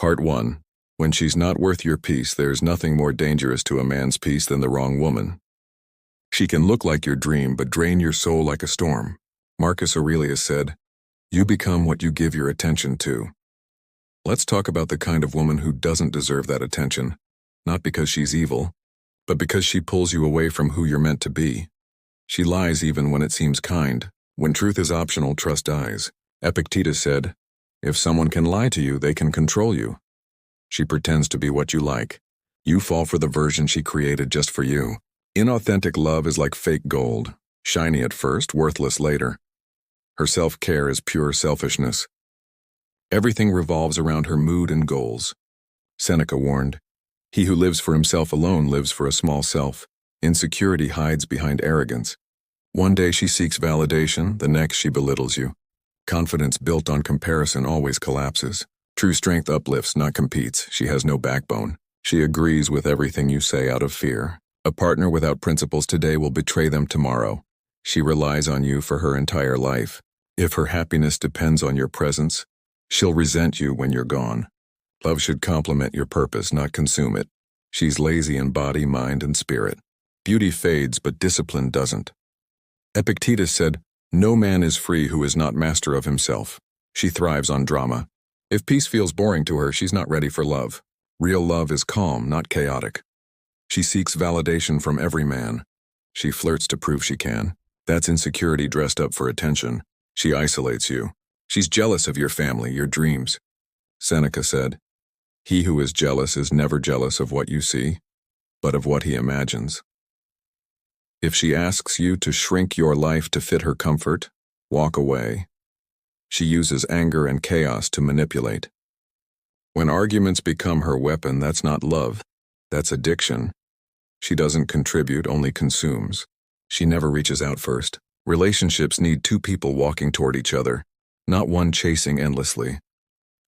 Part 1. When she's not worth your peace, there's nothing more dangerous to a man's peace than the wrong woman. She can look like your dream, but drain your soul like a storm. Marcus Aurelius said, "You become what you give your attention to." Let's talk about the kind of woman who doesn't deserve that attention, not because she's evil, but because she pulls you away from who you're meant to be. She lies even when it seems kind. When truth is optional, trust dies. Epictetus said, "If someone can lie to you, they can control you." She pretends to be what you like. You fall for the version she created just for you. Inauthentic love is like fake gold, shiny at first, worthless later. Her self-care is pure selfishness. Everything revolves around her mood and goals. Seneca warned, "He who lives for himself alone lives for a small self. Insecurity hides behind arrogance." One day she seeks validation, the next she belittles you. Confidence built on comparison always collapses. True strength uplifts, not competes. She has no backbone. She agrees with everything you say out of fear. A partner without principles today will betray them tomorrow. She relies on you for her entire life. If her happiness depends on your presence, she'll resent you when you're gone. Love should complement your purpose, not consume it. She's lazy in body, mind, and spirit. Beauty fades, but discipline doesn't. Epictetus said, "No man is free who is not master of himself." She thrives on drama. If peace feels boring to her, she's not ready for love. Real love is calm, not chaotic. She seeks validation from every man. She flirts to prove she can. That's insecurity dressed up for attention. She isolates you. She's jealous of your family, your dreams. Seneca said, "He who is jealous is never jealous of what you see, but of what he imagines." If she asks you to shrink your life to fit her comfort, walk away. She uses anger and chaos to manipulate. When arguments become her weapon, that's not love, that's addiction. She doesn't contribute, only consumes. She never reaches out first. Relationships need two people walking toward each other, not one chasing endlessly.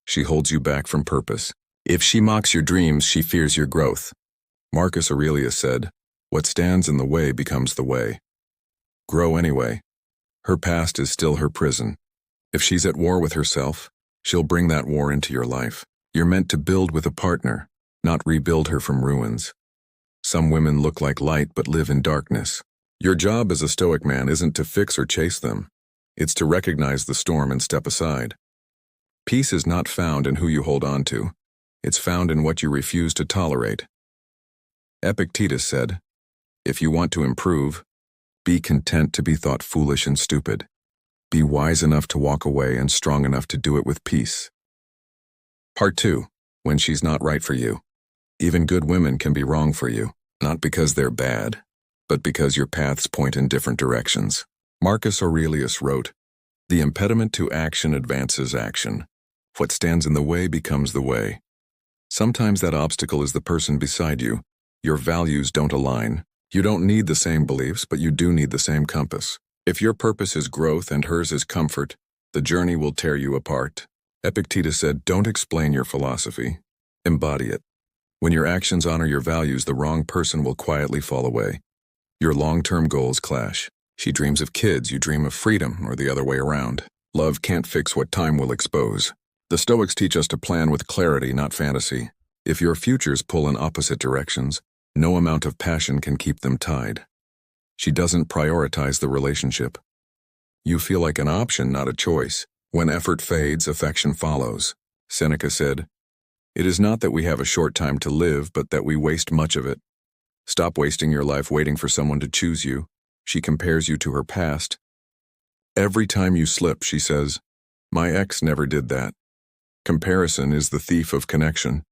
She holds you back from purpose. If she mocks your dreams, she fears your growth. Marcus Aurelius said, "What stands in the way becomes the way." Grow anyway. Her past is still her prison. If she's at war with herself, she'll bring that war into your life. You're meant to build with a partner, not rebuild her from ruins. Some women look like light but live in darkness. Your job as a Stoic man isn't to fix or chase them. It's to recognize the storm and step aside. Peace is not found in who you hold on to. It's found in what you refuse to tolerate. Epictetus said, "If you want to improve, be content to be thought foolish and stupid. Be wise enough to walk away and strong enough to do it with peace." Part 2. When she's not right for you. Even good women can be wrong for you, not because they're bad, but because your paths point in different directions. Marcus Aurelius wrote, "The impediment to action advances action. What stands in the way becomes the way." Sometimes that obstacle is the person beside you. Your values don't align. You don't need the same beliefs, but you do need the same compass. If your purpose is growth and hers is comfort, the journey will tear you apart. Epictetus said, "Don't explain your philosophy. Embody it." When your actions honor your values, the wrong person will quietly fall away. Your long-term goals clash. She dreams of kids, you dream of freedom, or the other way around. Love can't fix what time will expose. The Stoics teach us to plan with clarity, not fantasy. If your futures pull in opposite directions, no amount of passion can keep them tied. She doesn't prioritize the relationship. You feel like an option, not a choice. When effort fades, affection follows. Seneca said, "It is not that we have a short time to live, but that we waste much of it." Stop wasting your life waiting for someone to choose you. She compares you to her past. Every time you slip, she says, "My ex never did that." Comparison is the thief of connection.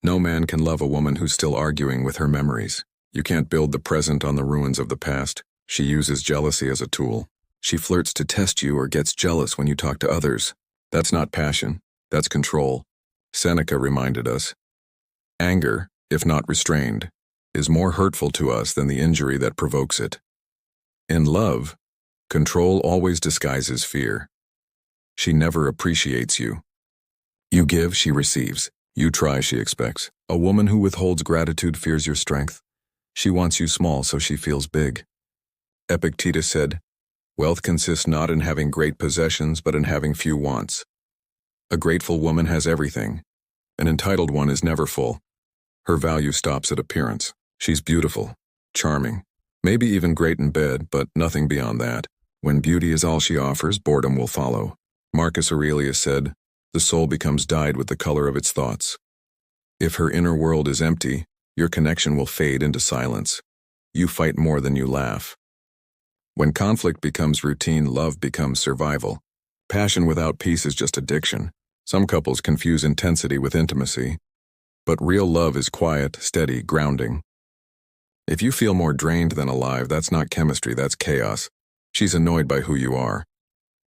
No man can love a woman who's still arguing with her memories. You can't build the present on the ruins of the past. She uses jealousy as a tool. She flirts to test you or gets jealous when you talk to others. That's not passion, that's control. Seneca reminded us, "Anger, if not restrained, is more hurtful to us than the injury that provokes it." In love, control always disguises fear. She never appreciates you. You give, she receives. You try, she expects. A woman who withholds gratitude fears your strength. She wants you small, so she feels big. Epictetus said, "Wealth consists not in having great possessions, but in having few wants." A grateful woman has everything. An entitled one is never full. Her value stops at appearance. She's beautiful, charming, maybe even great in bed, but nothing beyond that. When beauty is all she offers, boredom will follow. Marcus Aurelius said, "The soul becomes dyed with the color of its thoughts." If her inner world is empty, your connection will fade into silence. You fight more than you laugh. When conflict becomes routine, love becomes survival. Passion without peace is just addiction. Some couples confuse intensity with intimacy. But real love is quiet, steady, grounding. If you feel more drained than alive, that's not chemistry, that's chaos. She's annoyed by who you are.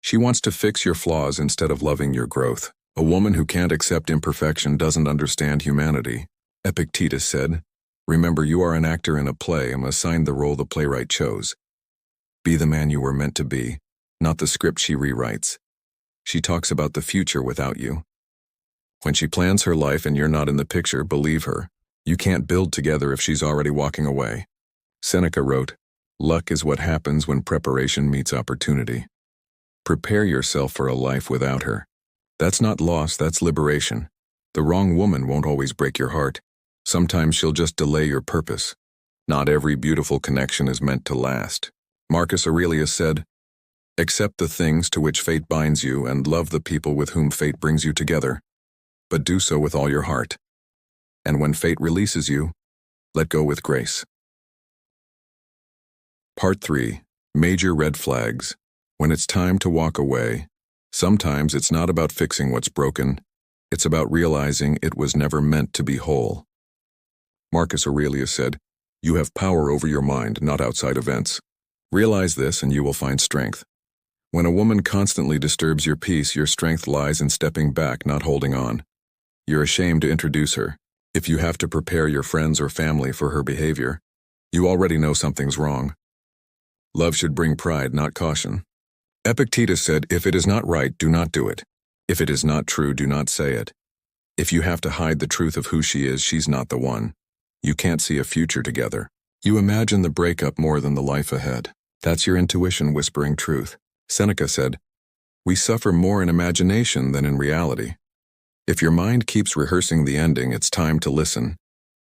She wants to fix your flaws instead of loving your growth. A woman who can't accept imperfection doesn't understand humanity. Epictetus said, "Remember, you are an actor in a play and assigned the role the playwright chose. Be the man you were meant to be, not the script she rewrites. She talks about the future without you. When she plans her life and you're not in the picture, believe her. You can't build together if she's already walking away." Seneca wrote, "Luck is what happens when preparation meets opportunity." Prepare yourself for a life without her. That's not loss, that's liberation. The wrong woman won't always break your heart. Sometimes she'll just delay your purpose. Not every beautiful connection is meant to last. Marcus Aurelius said, "Accept the things to which fate binds you and love the people with whom fate brings you together. But do so with all your heart. And when fate releases you, let go with grace." Part 3. Major red flags. When it's time to walk away, sometimes it's not about fixing what's broken, it's about realizing it was never meant to be whole. Marcus Aurelius said, "You have power over your mind, not outside events. Realize this and you will find strength." When a woman constantly disturbs your peace, your strength lies in stepping back, not holding on. You're ashamed to introduce her. If you have to prepare your friends or family for her behavior, you already know something's wrong. Love should bring pride, not caution. Epictetus said, "If it is not right, do not do it. If it is not true, do not say it. If you have to hide the truth of who she is, she's not the one. You can't see a future together. You imagine the breakup more than the life ahead. That's your intuition whispering truth." Seneca said, "We suffer more in imagination than in reality." If your mind keeps rehearsing the ending, it's time to listen.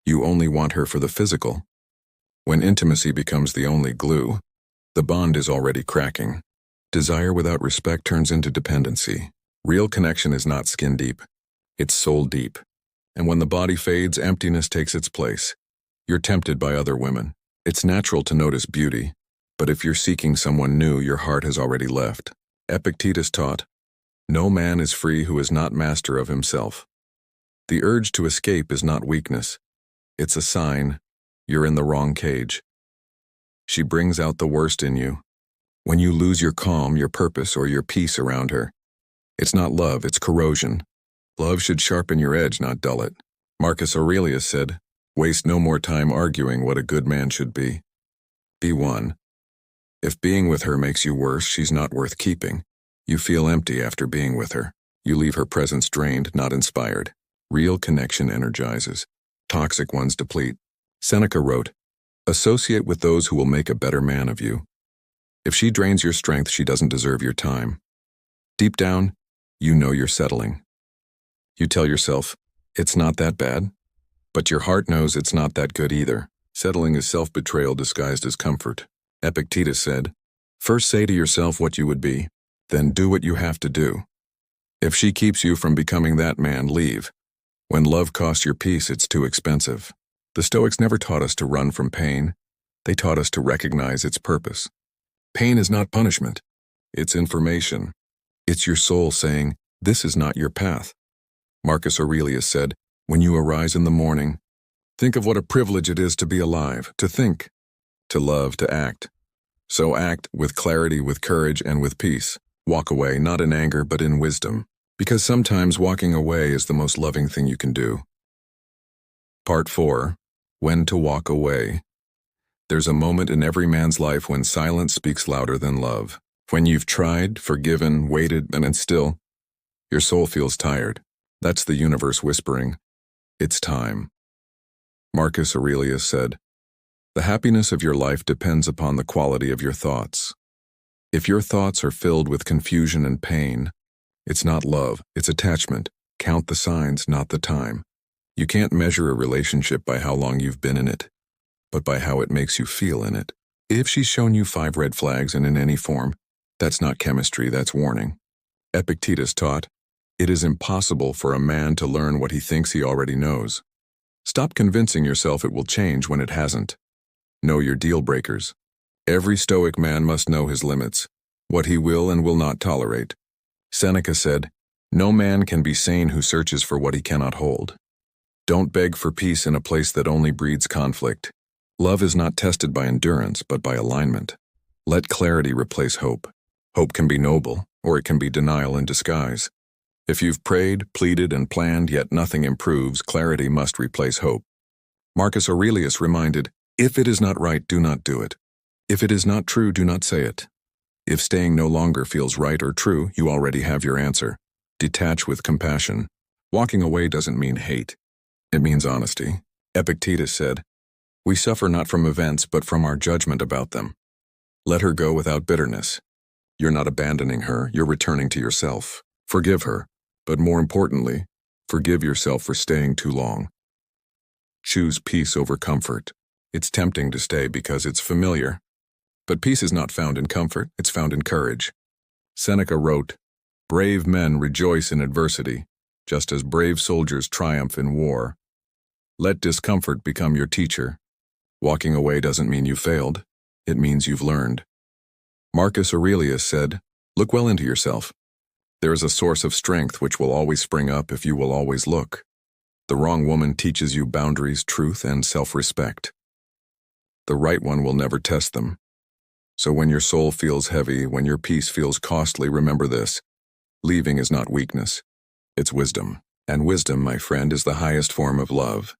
You only want her for the physical. When intimacy becomes the only glue, the bond is already cracking. Desire without respect turns into dependency. Real connection is not skin deep, it's soul deep. And when the body fades, emptiness takes its place. You're tempted by other women. It's natural to notice beauty, but if you're seeking someone new, your heart has already left. Epictetus taught, "No man is free who is not master of himself." The urge to escape is not weakness. It's a sign you're in the wrong cage. She brings out the worst in you. When you lose your calm, your purpose, or your peace around her, it's not love, it's corrosion. Love should sharpen your edge, not dull it. Marcus Aurelius said, "Waste no more time arguing what a good man should be. Be one. If being with her makes you worse, she's not worth keeping. You feel empty after being with her. You leave her presence drained, not inspired. Real connection energizes. Toxic ones deplete." Seneca wrote, "Associate with those who will make a better man of you. If she drains your strength, she doesn't deserve your time." Deep down, you know you're settling. You tell yourself, "It's not that bad." But your heart knows it's not that good either. Settling is self-betrayal disguised as comfort. Epictetus said, "First say to yourself what you would be, then do what you have to do. If she keeps you from becoming that man, leave. When love costs your peace, it's too expensive." The Stoics never taught us to run from pain. They taught us to recognize its purpose. Pain is not punishment. It's information. It's your soul saying, "This is not your path." Marcus Aurelius said, "When you arise in the morning, think of what a privilege it is to be alive, to think, to love, to act. So act with clarity, with courage, and with peace. Walk away, not in anger, but in wisdom, because sometimes walking away is the most loving thing you can do." Part 4. When to walk away. There's a moment in every man's life when silence speaks louder than love. When you've tried, forgiven, waited, and still, your soul feels tired. That's the universe whispering, "It's time." Marcus Aurelius said, "The happiness of your life depends upon the quality of your thoughts. If your thoughts are filled with confusion and pain, it's not love, it's attachment. Count the signs, not the time. You can't measure a relationship by how long you've been in it, but by how it makes you feel in it. If she's shown you 5 red flags and in any form, that's not chemistry, that's warning. Epictetus taught, it is impossible for a man to learn what he thinks he already knows. Stop convincing yourself it will change when it hasn't. Know your deal breakers. Every Stoic man must know his limits, what he will and will not tolerate. Seneca said, no man can be sane who searches for what he cannot hold. Don't beg for peace in a place that only breeds conflict. Love is not tested by endurance, but by alignment. Let clarity replace hope. Hope can be noble, or it can be denial in disguise. If you've prayed, pleaded, and planned, yet nothing improves, clarity must replace hope. Marcus Aurelius reminded, if it is not right, do not do it. If it is not true, do not say it. If staying no longer feels right or true, you already have your answer. Detach with compassion. Walking away doesn't mean hate. It means honesty. Epictetus said, we suffer not from events, but from our judgment about them. Let her go without bitterness. You're not abandoning her, you're returning to yourself. Forgive her, but more importantly, forgive yourself for staying too long. Choose peace over comfort. It's tempting to stay because it's familiar. But peace is not found in comfort, it's found in courage. Seneca wrote, brave men rejoice in adversity, just as brave soldiers triumph in war. Let discomfort become your teacher. Walking away doesn't mean you failed, it means you've learned. Marcus Aurelius said, look well into yourself. There is a source of strength which will always spring up if you will always look. The wrong woman teaches you boundaries, truth, and self-respect. The right one will never test them. So when your soul feels heavy, when your peace feels costly, remember this. Leaving is not weakness. It's wisdom. And wisdom, my friend, is the highest form of love.